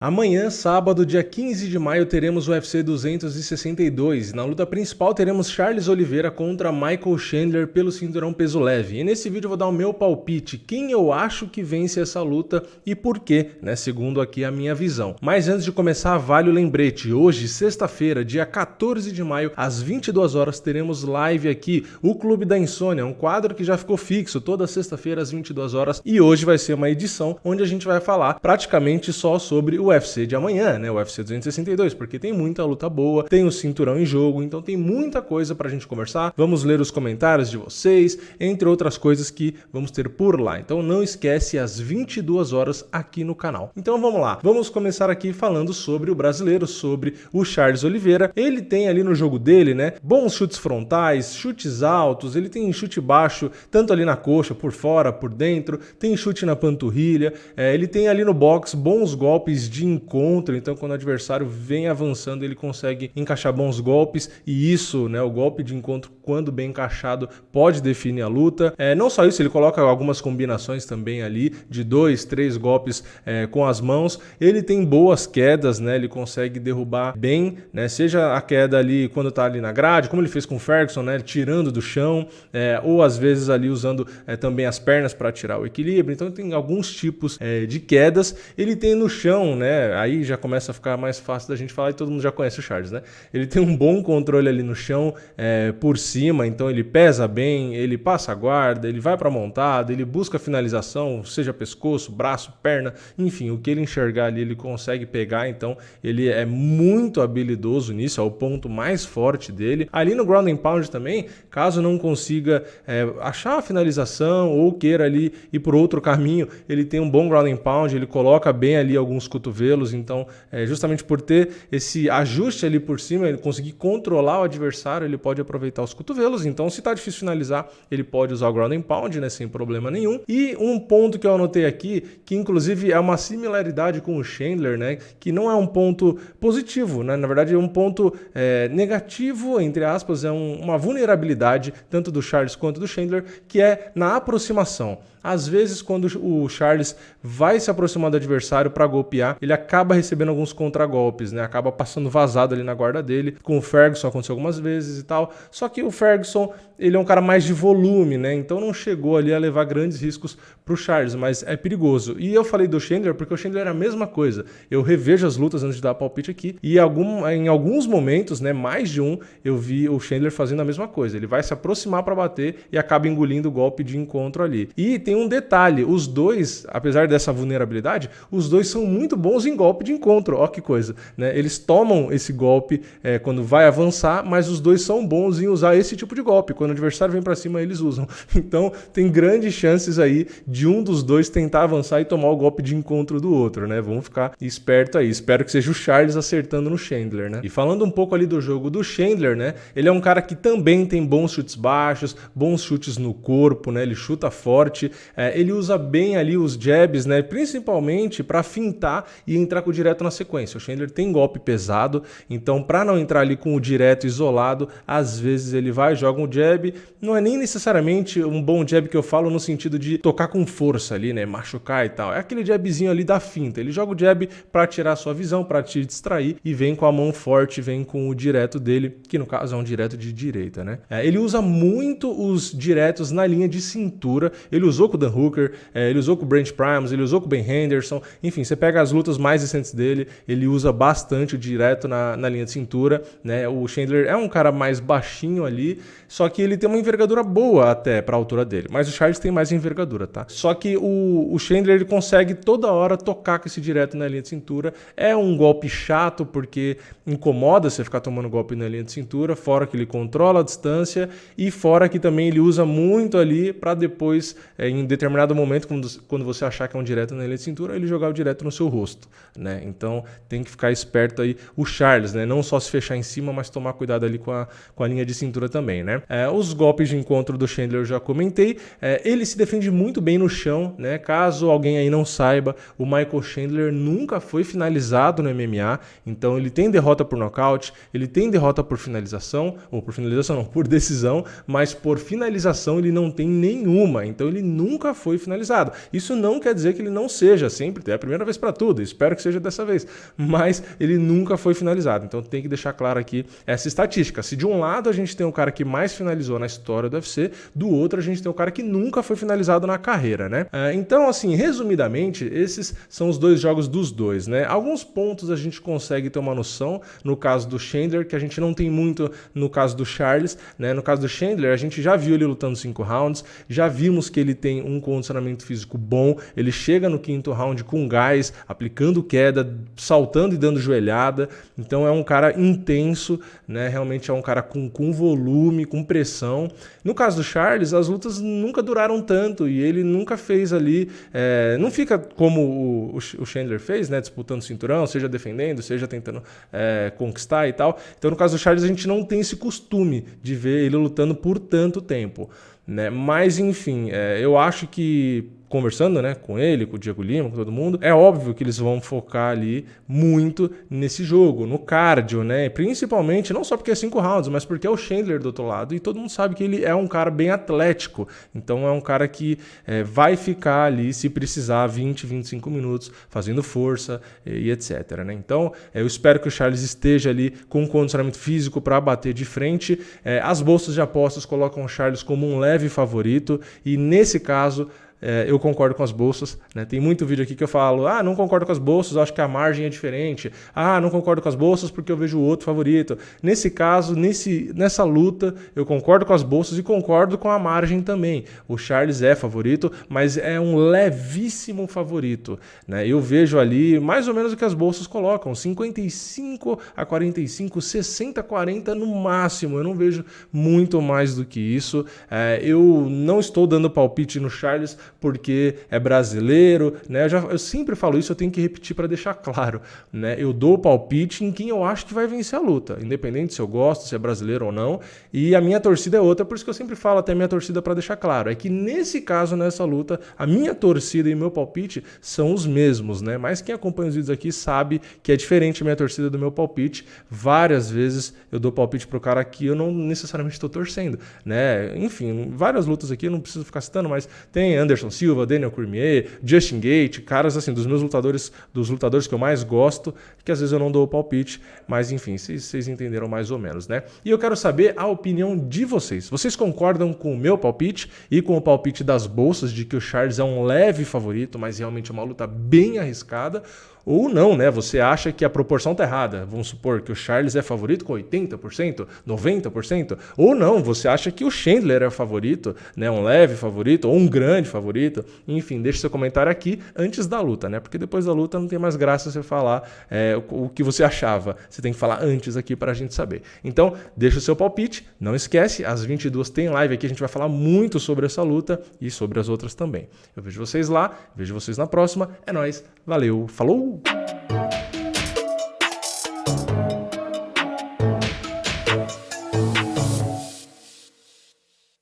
Amanhã, sábado, dia 15 de maio, teremos o UFC 262. Na luta principal, teremos Charles Oliveira contra Michael Chandler pelo cinturão peso leve. E nesse vídeo eu vou dar o meu palpite, quem eu acho que vence essa luta e por quê, né? Segundo aqui a minha visão. Mas antes de começar, vale o lembrete. Hoje, sexta-feira, dia 14 de maio, às 22 horas, teremos live aqui, o Clube da Insônia, um quadro que já ficou fixo toda sexta-feira às 22 horas. E hoje vai ser uma edição onde a gente vai falar praticamente só sobre o UFC de amanhã, né? O UFC 262, porque tem muita luta boa, tem o cinturão em jogo, então tem muita coisa pra gente conversar. Vamos ler os comentários de vocês, entre outras coisas que vamos ter por lá. Então não esquece, às 22 horas aqui no canal. Então vamos lá. Vamos começar aqui falando sobre o brasileiro, sobre o Charles Oliveira. Ele tem ali no jogo dele, né, bons chutes frontais, chutes altos, ele tem chute baixo, tanto ali na coxa, por fora, por dentro, tem chute na panturrilha, ele tem ali no box bons golpes de encontro, então quando o adversário vem avançando ele consegue encaixar bons golpes e isso, né, o golpe de encontro quando bem encaixado pode definir a luta. Não só isso, ele coloca algumas combinações também ali de 2, 3 golpes com as mãos. Ele tem boas quedas, né, ele consegue derrubar bem, né, seja a queda ali quando tá ali na grade, como ele fez com o Ferguson, né, tirando do chão, ou às vezes ali usando também as pernas para tirar o equilíbrio. Então tem alguns tipos de quedas. Ele tem no chão, né, aí já começa a ficar mais fácil da gente falar e todo mundo já conhece o Charles, né? Ele tem um bom controle ali no chão, por cima, então ele pesa bem, ele passa a guarda, ele vai para a montada, ele busca a finalização, seja pescoço, braço, perna, enfim, o que ele enxergar ali ele consegue pegar, então ele é muito habilidoso nisso, é o ponto mais forte dele. Ali no ground and pound também, caso não consiga achar a finalização ou queira ali ir por outro caminho, ele tem um bom ground and pound, ele coloca bem ali alguns cotovelos, então justamente por ter esse ajuste ali por cima, ele conseguir controlar o adversário, ele pode aproveitar os cotovelos, então se tá difícil finalizar, ele pode usar o ground and pound, né, sem problema nenhum. E um ponto que eu anotei aqui, que inclusive é uma similaridade com o Chandler, né, que não é um ponto positivo, né, na verdade é um ponto negativo, entre aspas, é uma vulnerabilidade, tanto do Charles quanto do Chandler, que é na aproximação. Às vezes, quando o Charles vai se aproximar do adversário para golpear, ele acaba recebendo alguns contragolpes, né? Acaba passando vazado ali na guarda dele. Com o Ferguson aconteceu algumas vezes e tal. Só que o Ferguson, ele é um cara mais de volume, né? Então não chegou ali a levar grandes riscos pro Charles, mas é perigoso. E eu falei do Chandler porque o Chandler era a mesma coisa. Eu revejo as lutas antes de dar palpite aqui e em alguns momentos, né, mais de um, eu vi o Chandler fazendo a mesma coisa. Ele vai se aproximar para bater e acaba engolindo o golpe de encontro ali. E tem um detalhe, os dois, apesar dessa vulnerabilidade, os dois são muito bons em golpe de encontro. Ó que coisa, né? Eles tomam esse golpe quando vai avançar, mas os dois são bons em usar esse tipo de golpe. Quando o adversário vem para cima, eles usam. Então, tem grandes chances aí de um dos dois tentar avançar e tomar o golpe de encontro do outro, né? Vamos ficar esperto aí. Espero que seja o Charles acertando no Chandler, né? E falando um pouco ali do jogo do Chandler, né? Ele é um cara que também tem bons chutes baixos, bons chutes no corpo, né? Ele chuta forte. Ele usa bem ali os jabs, né, principalmente para fintar e entrar com o direto na sequência. O Chandler tem golpe pesado, então para não entrar ali com o direto isolado, às vezes ele vai, joga um jab, não é nem necessariamente um bom jab que eu falo no sentido de tocar com força ali, né, machucar e tal. É aquele jabzinho ali da finta. Ele joga o jab para tirar a sua visão, para te distrair e vem com a mão forte, vem com o direto dele, que no caso é um direto de direita, né? Ele usa muito os diretos na linha de cintura. Ele usou com o Dan Hooker, ele usou com o Brent Primus, ele usou com o Ben Henderson, enfim, você pega as lutas mais recentes dele, ele usa bastante o direto na linha de cintura, né? O Chandler é um cara mais baixinho ali, só que ele tem uma envergadura boa até para a altura dele, mas o Charles tem mais envergadura, tá? Só que o Chandler ele consegue toda hora tocar com esse direto na linha de cintura, é um golpe chato porque incomoda você ficar tomando golpe na linha de cintura, fora que ele controla a distância e fora que também ele usa muito ali para depois, em determinado momento, quando você achar que é um direto na linha de cintura, ele jogar o direto no seu rosto, né? Então tem que ficar esperto aí o Charles, né? Não só se fechar em cima, mas tomar cuidado ali com a linha de cintura também, né? Os golpes de encontro do Chandler eu já comentei. Ele se defende muito bem no chão, né? Caso alguém aí não saiba, o Michael Chandler nunca foi finalizado no MMA, então ele tem derrota por nocaute, ele tem derrota por finalização, ou por finalização não, por decisão, mas por finalização ele não tem nenhuma, então ele nunca nunca foi finalizado. Isso não quer dizer que ele não seja, sempre é a primeira vez para tudo, espero que seja dessa vez, mas ele nunca foi finalizado. Então tem que deixar claro aqui essa estatística. Se de um lado a gente tem o cara que mais finalizou na história do UFC, do outro a gente tem o cara que nunca foi finalizado na carreira, né? Então, assim, resumidamente, esses são os dois jogos dos dois, né? Alguns pontos a gente consegue ter uma noção no caso do Chandler, que a gente não tem muito no caso do Charles, né? No caso do Chandler, a gente já viu ele lutando 5 rounds, já vimos que ele tem um condicionamento físico bom, ele chega no 5º round com gás, aplicando queda, saltando e dando joelhada, então é um cara intenso, né? Realmente é um cara com volume, com pressão. No caso do Charles, as lutas nunca duraram tanto e ele nunca fez ali, não fica como o Chandler fez, né? Disputando cinturão, seja defendendo, seja tentando conquistar e tal. Então no caso do Charles a gente não tem esse costume de ver ele lutando por tanto tempo, né? Mas enfim, eu acho que conversando, né, com ele, com o Diego Lima, com todo mundo, é óbvio que eles vão focar ali muito nesse jogo, no cardio, né, principalmente, não só porque é 5 rounds, mas porque é o Chandler do outro lado, e todo mundo sabe que ele é um cara bem atlético, então é um cara que vai ficar ali, se precisar, 20, 25 minutos, fazendo força e etc, né, então eu espero que o Charles esteja ali com um condicionamento físico para bater de frente. As bolsas de apostas colocam o Charles como um leve favorito, e nesse caso eu concordo com as bolsas, né? Tem muito vídeo aqui que eu falo, não concordo com as bolsas, acho que a margem é diferente, não concordo com as bolsas porque eu vejo o outro favorito. Nesse caso, nessa luta, eu concordo com as bolsas e concordo com a margem também. O Charles é favorito, mas é um levíssimo favorito, né? Eu vejo ali mais ou menos o que as bolsas colocam, 55 a 45, 60 a 40 no máximo, eu não vejo muito mais do que isso. Eu não estou dando palpite no Charles porque é brasileiro, né? Eu sempre falo isso, eu tenho que repetir para deixar claro, né? Eu dou o palpite em quem eu acho que vai vencer a luta, independente se eu gosto, se é brasileiro ou não, e a minha torcida é outra, por isso que eu sempre falo até a minha torcida para deixar claro, é que nesse caso, nessa luta, a minha torcida e meu palpite são os mesmos, né? Mas quem acompanha os vídeos aqui sabe que é diferente a minha torcida do meu palpite. Várias vezes eu dou palpite pro cara que eu não necessariamente estou torcendo, né? Enfim, várias lutas aqui, eu não preciso ficar citando, mas tem Anderson Silva, Daniel Cormier, Justin Gaethje, caras assim, dos lutadores que eu mais gosto, que às vezes eu não dou o palpite, mas enfim, vocês entenderam mais ou menos, né? E eu quero saber a opinião de vocês. Vocês concordam com o meu palpite e com o palpite das bolsas de que o Charles é um leve favorito, mas realmente é uma luta bem arriscada? Ou não, né? Você acha que a proporção tá errada? Vamos supor que o Charles é favorito com 80%, 90%? Ou não, você acha que o Chandler é favorito, né? Um leve favorito ou um grande favorito? Enfim, deixe seu comentário aqui antes da luta, né? Porque depois da luta não tem mais graça você falar o que você achava. Você tem que falar antes aqui para a gente saber. Então, deixa o seu palpite. Não esquece, às 22 tem live aqui, a gente vai falar muito sobre essa luta e sobre as outras também. Eu vejo vocês lá, vejo vocês na próxima. É nóis, valeu, falou!